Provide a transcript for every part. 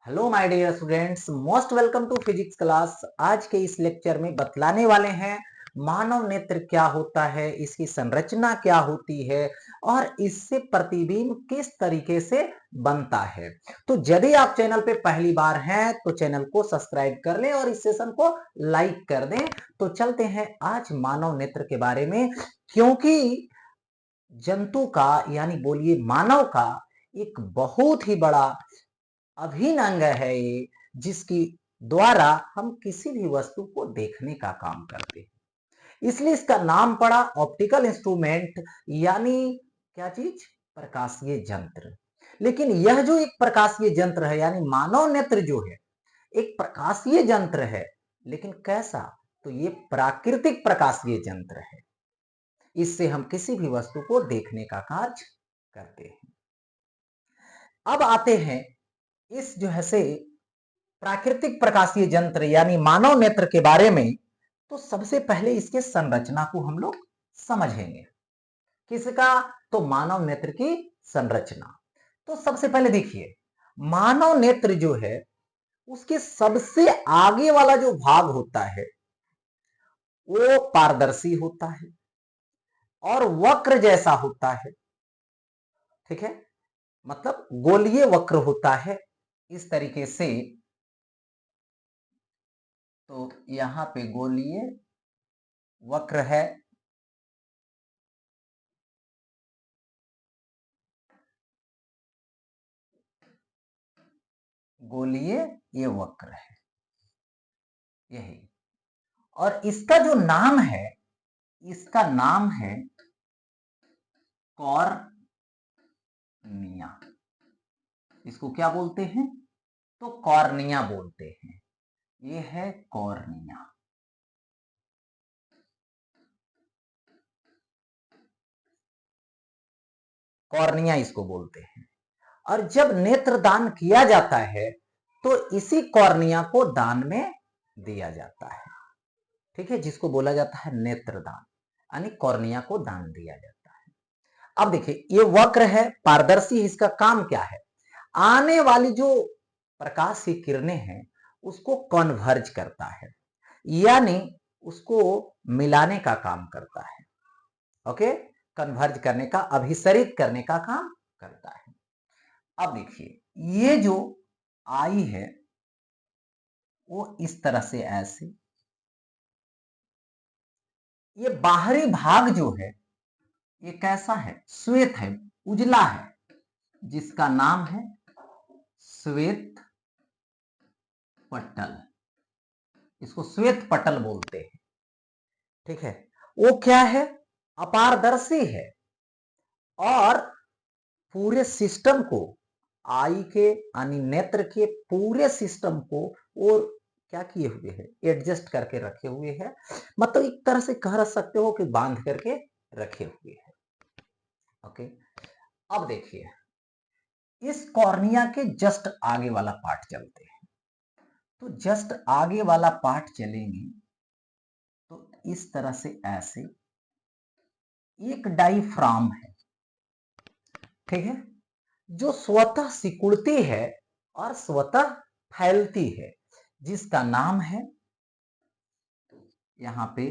Hello my dear students, most welcome to physics class. आज के इस लेक्चर में बतलाने वाले हैं मानव नेत्र क्या होता है, इसकी संरचना क्या होती है और इससे प्रतिबिंब किस तरीके से बनता है। तो यदि आप चैनल पे पहली बार हैं तो चैनल को सब्सक्राइब कर लें और इस सेशन को लाइक कर दें। तो चलते हैं आज मानव नेत्र के बारे में, क्योंकि जंतु का यानी बोलिए मानव का एक बहुत ही बड़ा अभिन्न अंग है ये, जिसकी द्वारा हम किसी भी वस्तु को देखने का काम करते हैं। इसलिए इसका नाम पड़ा ऑप्टिकल इंस्ट्रूमेंट, यानी क्या चीज? प्रकाशीय यंत्र। लेकिन यह जो एक प्रकाशीय यंत्र है यानी मानव नेत्र जो है एक प्रकाशीय यंत्र है, लेकिन कैसा? तो ये प्राकृतिक प्रकाशीय यंत्र है। इससे हम किसी भी वस्तु को देखने का कार्य करते हैं। अब आते हैं इस जो है से प्राकृतिक प्रकाशीय यंत्र यानी मानव नेत्र के बारे में। तो सबसे पहले इसके संरचना को हम लोग समझेंगे। किसका? तो मानव नेत्र की संरचना। तो सबसे पहले देखिए, मानव नेत्र जो है उसके सबसे आगे वाला जो भाग होता है वो पारदर्शी होता है और वक्र जैसा होता है। ठीक है, मतलब गोलीय वक्र होता है इस तरीके से। तो यहां पे गोलीय वक्र है, गोलीय ये वक्र है यही। और इसका जो नाम है, इसका नाम है कॉर्निया। इसको क्या बोलते हैं? तो कॉर्निया बोलते हैं। ये है कॉर्निया। कॉर्निया इसको बोलते हैं। और जब नेत्रदान किया जाता है तो इसी कॉर्निया को दान में दिया जाता है। ठीक है, जिसको बोला जाता है नेत्रदान, यानी कॉर्निया को दान दिया जाता है। अब देखिए, ये वक्र है, पारदर्शी। इसका काम क्या है? आने वाली जो प्रकाश की किरणें हैं उसको कन्वर्ज करता है, यानी उसको मिलाने का काम करता है। ओके, कन्वर्ज करने का, अभिसरित करने का काम करता है। अब देखिए, ये जो आई है वो इस तरह से ऐसे, ये बाहरी भाग जो है ये कैसा है? श्वेत है, उजला है, जिसका नाम है श्वेत पटल। इसको श्वेत पटल बोलते हैं। ठीक है, वो क्या है? अपारदर्शी है और पूरे सिस्टम को, आई के यानी नेत्र के पूरे सिस्टम को और क्या किए हुए है? एडजस्ट करके रखे हुए है। मतलब एक तरह से कह सकते हो कि बांध करके रखे हुए है। ओके, अब देखिए, इस कॉर्निया के जस्ट आगे वाला पार्ट चलते हैं। तो जस्ट आगे वाला पार्ट चलेंगे तो इस तरह से ऐसे एक डाईफ्राम है। ठीक है, जो स्वतः सिकुड़ती है और स्वतः फैलती है, जिसका नाम है यहां पे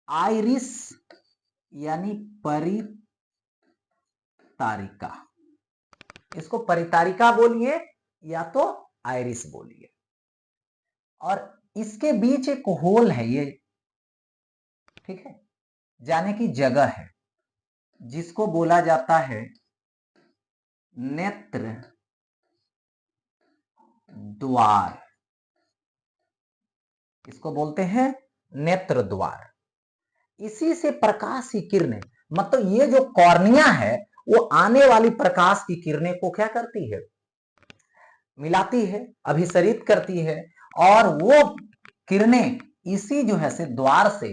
आइरिस यानी परितारिका। इसको परितारिका बोलिए या तो आइरिस बोलिए। और इसके बीच एक होल है ये, ठीक है, जाने की जगह है, जिसको बोला जाता है नेत्र द्वार। इसको बोलते हैं नेत्र द्वार। इसी से प्रकाश की किरणें, मतलब ये जो कॉर्निया है वो आने वाली प्रकाश की किरणें को क्या करती है? मिलाती है, अभिसरित करती है, और वो किरणें इसी जो है से द्वार से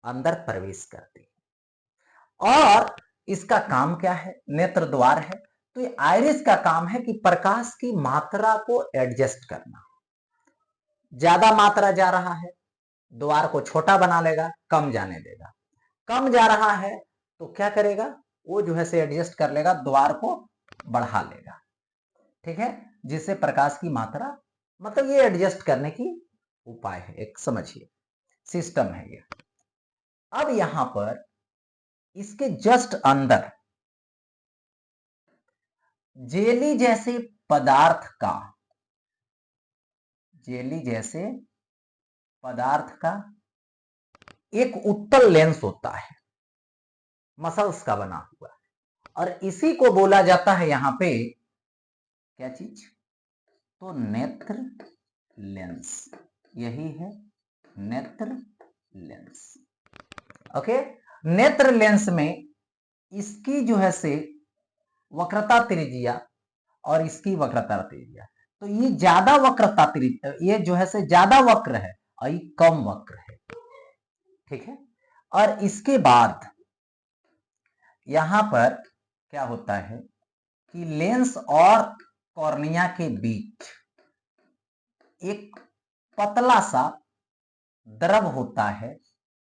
अंदर प्रवेश करती है। और इसका काम क्या है? नेत्र द्वार है तो ये आइरिस का काम है कि प्रकाश की मात्रा को एडजस्ट करना। ज्यादा मात्रा जा रहा है, द्वार को छोटा बना लेगा, कम जाने देगा। कम जा रहा है तो क्या करेगा? वो जो है से एडजस्ट कर लेगा, द्वार को बढ़ा लेगा। ठीक है, जिससे प्रकाश की मात्रा, मतलब ये एडजस्ट करने की उपाय है, एक समझिए सिस्टम है ये। अब यहां पर इसके जस्ट अंदर जेली जैसे पदार्थ का, जेली जैसे पदार्थ का एक उत्तल लेंस होता है, मसल्स का बना हुआ, और इसी को बोला जाता है यहां पे क्या चीज, तो नेत्र लेंस। यही है नेत्र लेंस। ओके, नेत्र लेंस में इसकी जो है से वक्रता त्रिज्या और इसकी वक्रता त्रिज्या, तो ये ज्यादा वक्रता त्रिज्या, ये जो है से ज्यादा वक्र है और ये कम वक्र है, ठीक है। और इसके बाद यहां पर क्या होता है कि लेंस और कॉर्निया के बीच एक पतला सा द्रव होता है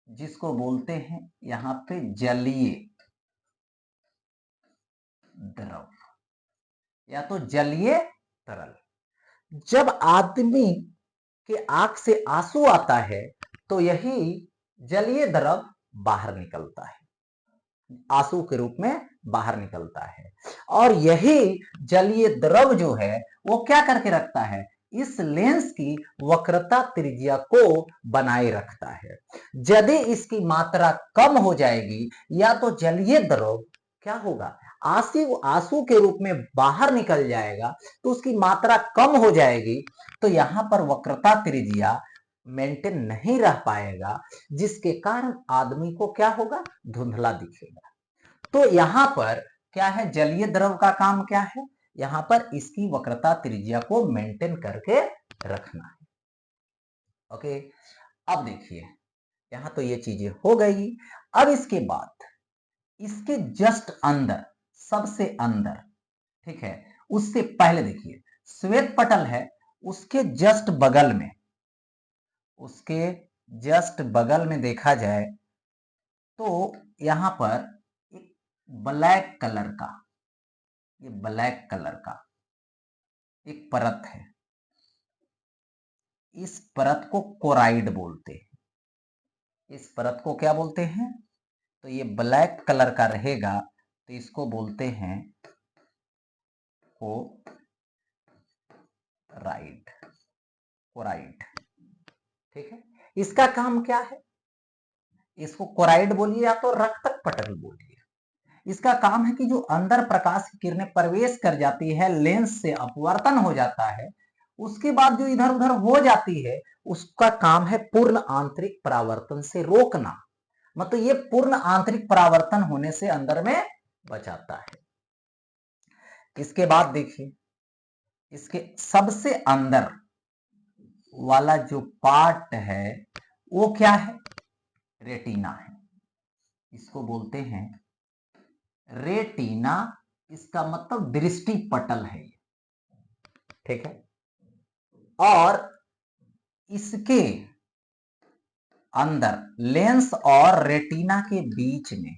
जिसको बोलते हैं यहां पे जलीय द्रव या तो जलीय तरल। जब आदमी के आंख से आंसू आता है तो यही जलीय द्रव बाहर निकलता है, आंसू के रूप में बाहर निकलता है। और यही जलीय द्रव जो है वो क्या करके रखता है, इस लेंस की वक्रता त्रिज्या को बनाए रखता है। यदि इसकी मात्रा कम हो जाएगी या तो जलीय द्रव क्या होगा, आंसू आंसू के रूप में बाहर निकल जाएगा, तो उसकी मात्रा कम हो जाएगी, तो यहां पर वक्रता त्रिज्या मेंटेन नहीं रह पाएगा, जिसके कारण आदमी को क्या होगा, धुंधला दिखेगा। तो यहां पर क्या है, जलीय द्रव का काम क्या है, यहां पर इसकी वक्रता त्रिज्या को मेंटेन करके रखना है। ओके, अब देखिए यहां तो ये चीजें हो गई। अब इसके बाद इसके जस्ट अंदर, सबसे अंदर, ठीक है, उससे पहले देखिए श्वेत पटल है, उसके जस्ट बगल में, उसके जस्ट बगल में देखा जाए तो यहां पर एक ब्लैक कलर का, ये ब्लैक कलर का एक परत है, इस परत को कोराइड बोलते हैं। इस परत को क्या बोलते हैं, तो ये ब्लैक कलर का रहेगा तो इसको बोलते हैं कोराइड, कोराइड, ठीक है। इसका काम क्या है, इसको कोराइड बोलिए या तो रक्तक पटल बोलिए। इसका काम है कि जो अंदर प्रकाश की किरणें प्रवेश कर जाती है, लेंस से अपवर्तन हो जाता है, उसके बाद जो इधर उधर हो जाती है, उसका काम है पूर्ण आंतरिक परावर्तन से रोकना। मतलब ये पूर्ण आंतरिक परावर्तन होने से अंदर में बचाता है। इसके बाद देखिए इसके सबसे अंदर वाला जो पार्ट है वो क्या है, रेटिना है, इसको बोलते हैं रेटिना। इसका मतलब दृष्टि पटल है, ठीक है। और इसके अंदर लेंस और रेटिना के बीच में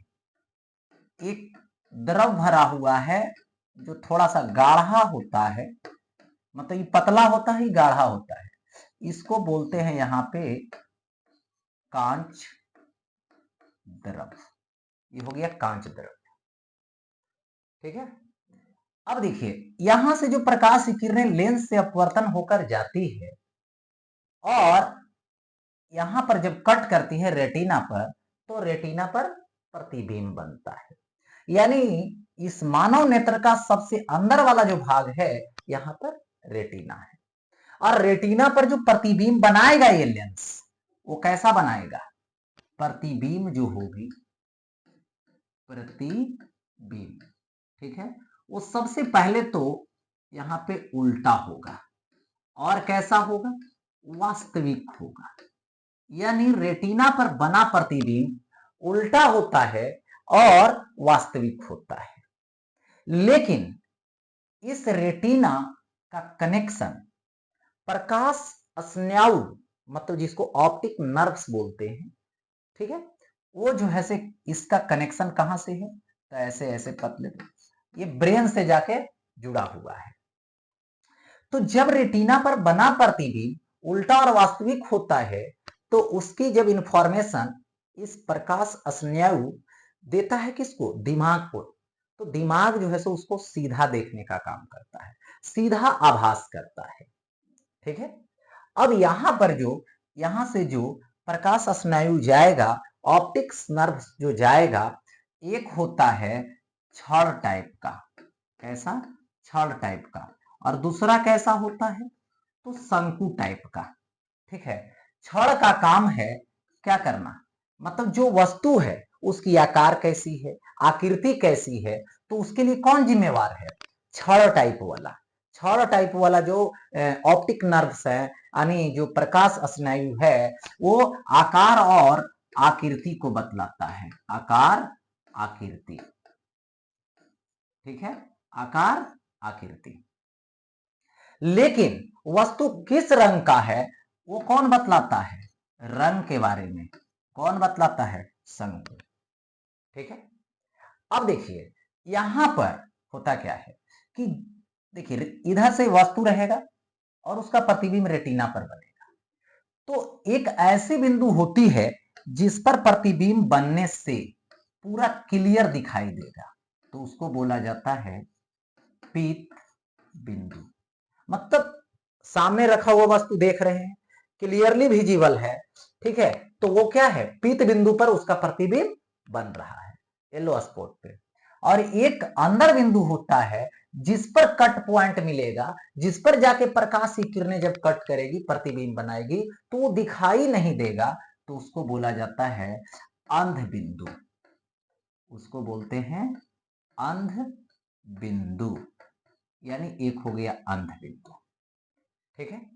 एक द्रव भरा हुआ है जो थोड़ा सा गाढ़ा होता है, मतलब ये पतला होता है, गाढ़ा होता है, इसको बोलते हैं यहां पे कांच द्रव। ये हो गया कांच द्रव, ठीक है। अब देखिए यहां से जो प्रकाश की किरणें लेंस से अपवर्तन होकर जाती है और यहां पर जब कट करती है रेटिना पर, तो रेटिना पर प्रतिबिंब बनता है। यानी इस मानव नेत्र का सबसे अंदर वाला जो भाग है यहां पर रेटिना है। और रेटिना पर जो प्रतिबिंब बनाएगा ये लेंस, वो कैसा बनाएगा, प्रतिबिंब जो होगी, प्रतिबिंब, ठीक है, वो सबसे पहले तो यहां पे उल्टा होगा और कैसा होगा, वास्तविक होगा। यानी रेटिना पर बना प्रतिबिंब उल्टा होता है और वास्तविक होता है। लेकिन इस रेटिना का कनेक्शन प्रकाश स्नायु, मतलब जिसको ऑप्टिक नर्व्स बोलते हैं, ठीक है, वो जो है से इसका कनेक्शन कहां से है, तो ऐसे ऐसे पतले, ये ब्रेन से जाके जुड़ा हुआ है। तो जब रेटिना पर बना प्रतिबिंब उल्टा और वास्तविक होता है तो उसकी जब इंफॉर्मेशन इस प्रकाश स्नायु देता है किसको, दिमाग को, तो दिमाग जो है सो उसको सीधा देखने का काम करता है, सीधा आभास करता है। ठीक है। अब यहां पर यहां से जो प्रकाश स्नायु जाएगा, ऑप्टिक्स नर्व जो जाएगा, एक होता है छड़ टाइप का, कैसा, छड़ टाइप का, और दूसरा कैसा होता है, तो शंकु टाइप का। ठीक है। छड़ का काम है क्या करना, मतलब जो वस्तु है उसकी आकार कैसी है, आकृति कैसी है, तो उसके लिए कौन जिम्मेवार है, छड़ टाइप वाला। छड़ टाइप वाला जो ऑप्टिक नर्व्स है, यानी जो प्रकाश स्नायु है, वो आकार और आकृति को बतलाता है, आकार आकृति। ठीक है, आकार आकृति। लेकिन वस्तु किस रंग का है वो कौन बतलाता है, रंग के बारे में कौन बतलाता है, शंकु। ठीक है। अब देखिए यहां पर होता क्या है कि देखिए इधर से वस्तु रहेगा और उसका प्रतिबिंब रेटिना पर बनेगा, तो एक ऐसी बिंदु होती है जिस पर प्रतिबिंब बनने से पूरा क्लियर दिखाई देगा, तो उसको बोला जाता है पीत बिंदु। मतलब सामने रखा हुआ वस्तु देख रहे हैं, क्लियरली विजिबल है। ठीक है, तो वो क्या है, पीत बिंदु पर उसका प्रतिबिंब बन रहा है, येलो स्पॉट पे। और एक अंदर बिंदु होता है जिस पर कट पॉइंट मिलेगा, जिस पर जाके प्रकाश की किरणें जब कट करेगी, प्रतिबिंब बनाएगी, तो वो दिखाई नहीं देगा, तो उसको बोला जाता है अंध बिंदु, उसको बोलते हैं अंध बिंदु, यानी एक हो गया अंध बिंदु। ठीक है।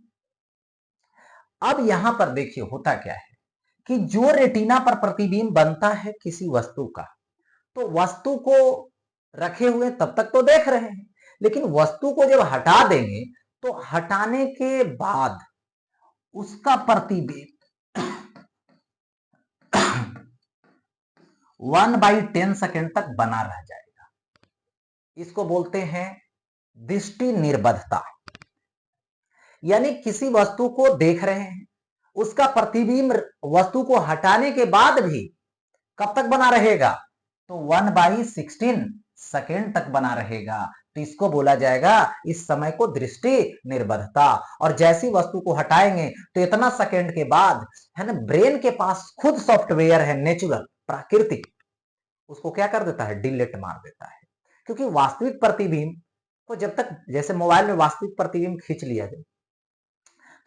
अब यहां पर देखिए होता क्या है कि जो रेटिना पर प्रतिबिंब बनता है किसी वस्तु का, तो वस्तु को रखे हुए तब तक तो देख रहे हैं, लेकिन वस्तु को जब हटा देंगे तो हटाने के बाद उसका प्रतिबिंब 1/10 सेकेंड तक बना रह जाएगा। इसको बोलते हैं दृष्टि निर्बद्धता। यानी किसी वस्तु को देख रहे हैं, उसका प्रतिबिंब वस्तु को हटाने के बाद भी कब तक बना रहेगा, तो 1/16 सेकेंड तक बना रहेगा, तो इसको बोला जाएगा इस समय को दृष्टि निर्बद्धता। और जैसी वस्तु को हटाएंगे तो इतना सेकेंड के बाद है ना, ब्रेन के पास खुद सॉफ्टवेयर है, नेचुरल प्राकृतिक, उसको क्या कर देता है, डिलीट मार देता है। क्योंकि वास्तविक प्रतिबिंब को जब तक, जैसे मोबाइल में वास्तविक प्रतिबिंब खींच लिया जाए,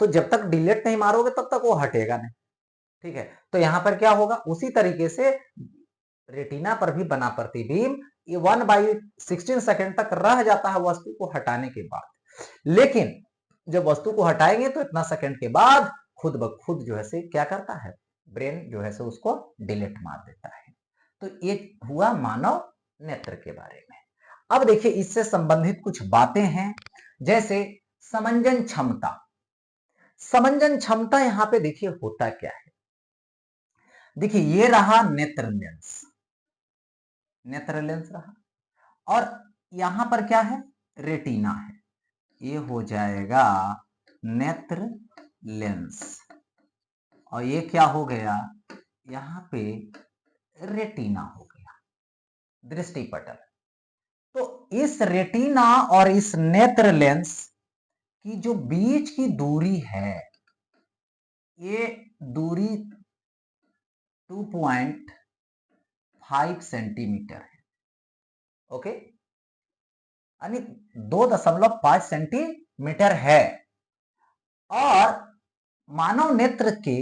तो जब तक डिलीट नहीं मारोगे तब तक वो हटेगा नहीं। ठीक है, तो यहां पर क्या होगा, उसी तरीके से रेटिना पर भी बना प्रतिबिंब ये 1/16 सेकेंड तक रह जाता है वस्तु को हटाने के बाद, लेकिन जब वस्तु को हटाएंगे तो इतना सेकेंड के बाद खुद ब खुद जो है से क्या करता है, ब्रेन जो है से उसको डिलीट मार देता है। तो ये हुआ मानव नेत्र के बारे में। अब देखिए इससे संबंधित कुछ बातें हैं, जैसे समंजन क्षमता। समंजन क्षमता यहां पे देखिए होता क्या है, देखिए ये रहा नेत्र लेंस, नेत्र लेंस रहा, और यहां पर क्या है, रेटिना है, ये हो जाएगा नेत्र लेंस, और ये क्या हो गया, यहां पे रेटिना हो गया, दृष्टि पटल। तो इस रेटिना और इस नेत्र लेंस की जो बीच की दूरी है, ये दूरी 2.5 सेंटीमीटर है। ओके, यानी 2.5 सेंटीमीटर है। और मानव नेत्र के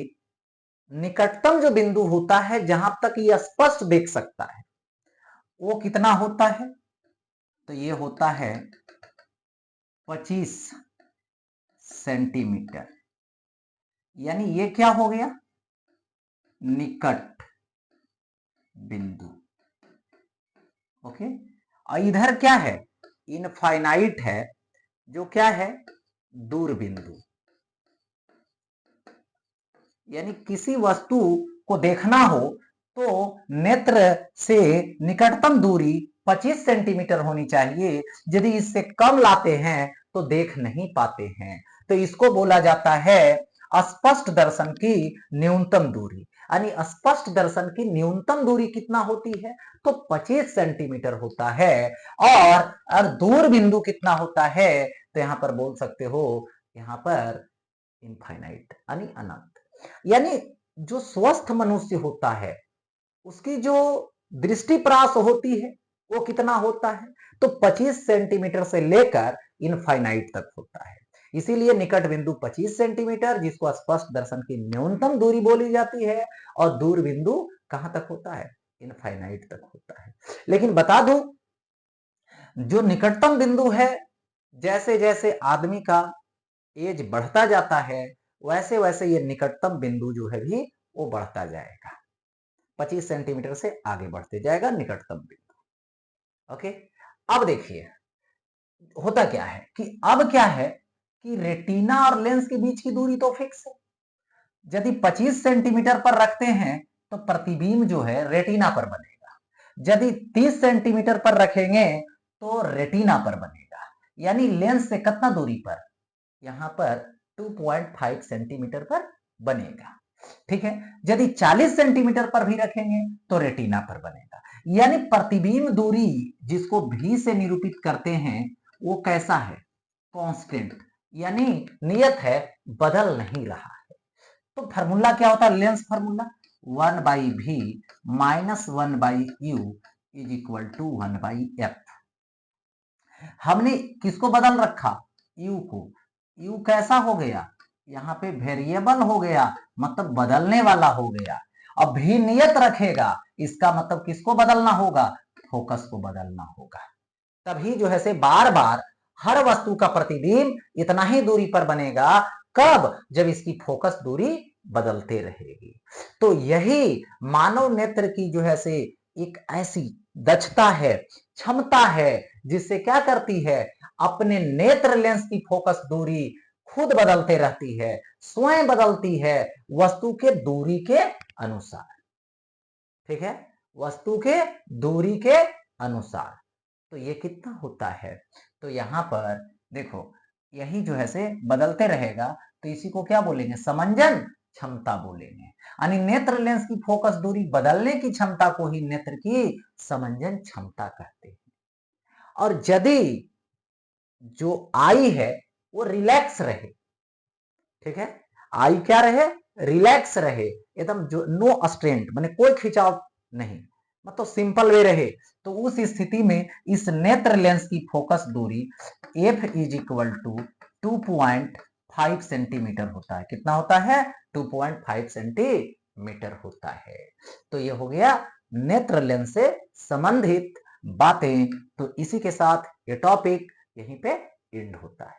निकटतम जो बिंदु होता है जहां तक ये स्पष्ट देख सकता है, वो कितना होता है, तो ये होता है 25 सेंटीमीटर। यानी ये क्या हो गया, निकट बिंदु। ओके, और इधर क्या है, इनफाइनाइट है, जो क्या है, दूर बिंदु। यानी किसी वस्तु को देखना हो तो नेत्र से निकटतम दूरी 25 सेंटीमीटर होनी चाहिए, यदि इससे कम लाते हैं तो देख नहीं पाते हैं। तो इसको बोला जाता है अस्पष्ट दर्शन की न्यूनतम दूरी। यानी स्पष्ट दर्शन की न्यूनतम दूरी कितना होती है? तो 25 सेंटीमीटर होता है। और दूर बिंदु कितना होता है? तो यहां पर बोल सकते हो, यहां पर इनफाइनाइट यानी अनंत। यानी जो स्वस्थ मनुष्य होता है उसकी जो दृष्टि प्रास होती है वो कितना होता है? तो 25 सेंटीमीटर से लेकर इनफाइनाइट तक होता है। इसीलिए निकट बिंदु 25 सेंटीमीटर, जिसको स्पष्ट दर्शन की न्यूनतम दूरी बोली जाती है, और दूर बिंदु कहां तक होता है? इनफाइनाइट तक होता है। लेकिन बता दूं, जो निकटतम बिंदु है, जैसे जैसे आदमी का एज बढ़ता जाता है वैसे वैसे ये निकटतम बिंदु जो है भी वो बढ़ता जाएगा, 25 सेंटीमीटर से आगे बढ़ते जाएगा निकटतम बिंदु। ओके, अब देखिए होता क्या है कि अब क्या है कि रेटिना और लेंस के बीच की दूरी तो फिक्स है। यदि 25 सेंटीमीटर पर रखते हैं तो प्रतिबिंब जो है रेटिना पर बनेगा। यदि 30 सेंटीमीटर पर रखेंगे तो रेटिना पर बनेगा। यानी लेंस से कितना दूरी पर? यहां पर 2.5 सेंटीमीटर पर बनेगा। ठीक है, यदि 40 सेंटीमीटर पर भी रखेंगे तो रेटिना पर बनेगा। यानी प्रतिबिंब दूरी जिसको भी से निरूपित करते हैं वो कैसा है? कांस्टेंट, यानी नियत है, बदल नहीं रहा है। तो फार्मूला क्या होता है? Lens formula 1/v minus 1/u is equal to 1/f। हमने किसको बदल रखा? u को। u कैसा हो गया? यहाँ पे वेरिएबल हो गया, मतलब बदलने वाला हो गया। अब भी नियत रखेगा, इसका मतलब किसको बदलना होगा? फोकस को बदलना होगा। तभी जो है से बार बार हर वस्तु का प्रतिबिंब इतना ही दूरी पर बनेगा। कब? जब इसकी फोकस दूरी बदलते रहेगी। तो यही मानव नेत्र की जो है से एक ऐसी दक्षता है, क्षमता है, जिससे क्या करती है? अपने नेत्र लेंस की फोकस दूरी खुद बदलते रहती है, स्वयं बदलती है वस्तु के दूरी के अनुसार। ठीक है, वस्तु के दूरी के अनुसार। तो ये कितना होता है? तो यहां पर देखो, यही जो है से बदलते रहेगा, तो इसी को क्या बोलेंगे? समंजन क्षमता बोलेंगे। यानी नेत्र लेंस की फोकस दूरी बदलने की क्षमता को ही नेत्र की समंजन क्षमता कहते हैं। और यदि जो आई है वो रिलैक्स रहे, ठीक है, आई क्या रहे? रिलैक्स रहे, एकदम जो नो स्ट्रेंट, माने कोई खिंचाव नहीं, मतलब सिंपल वे रहे, तो उस स्थिति में इस नेत्र लेंस की फोकस दूरी f is equal to 2.5 centimetre होता है। कितना होता है? 2.5 सेंटीमीटर होता है। तो ये हो गया नेत्र लेंस से संबंधित बातें। तो इसी के साथ ये टॉपिक यहीं पे एंड होता है।